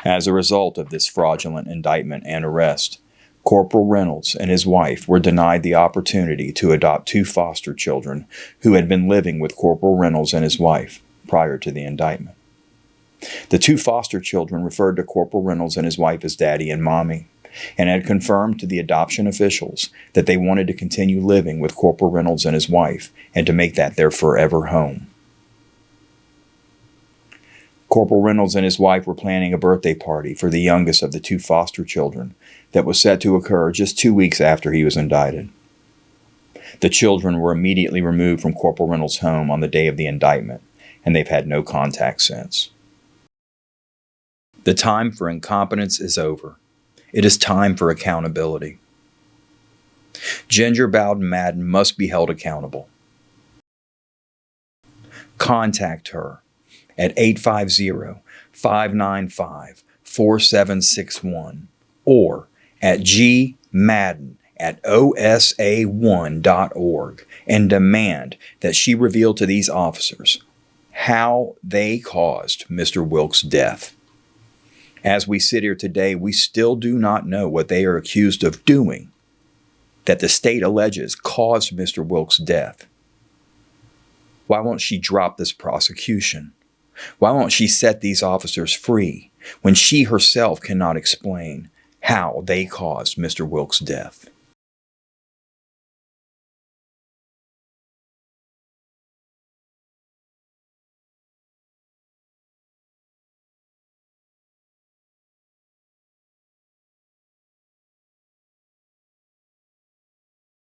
As a result of this fraudulent indictment and arrest, Corporal Reynolds and his wife were denied the opportunity to adopt 2 foster children who had been living with Corporal Reynolds and his wife prior to the indictment. The 2 foster children referred to Corporal Reynolds and his wife as Daddy and Mommy, and had confirmed to the adoption officials that they wanted to continue living with Corporal Reynolds and his wife and to make that their forever home. Corporal Reynolds and his wife were planning a birthday party for the youngest of the 2 foster children that was set to occur just 2 weeks after he was indicted. The children were immediately removed from Corporal Reynolds' home on the day of the indictment, and they've had no contact since. The time for incompetence is over. It is time for accountability. Ginger Bowden Madden must be held accountable. Contact her at 850-595-4761 or at gmadden@osa1.org and demand that she reveal to these officers how they caused Mr. Wilkes' death. As we sit here today, we still do not know what they are accused of doing that the state alleges caused Mr. Wilkes' death. Why won't she drop this prosecution? Why won't she set these officers free when she herself cannot explain how they caused Mr. Wilkes' death?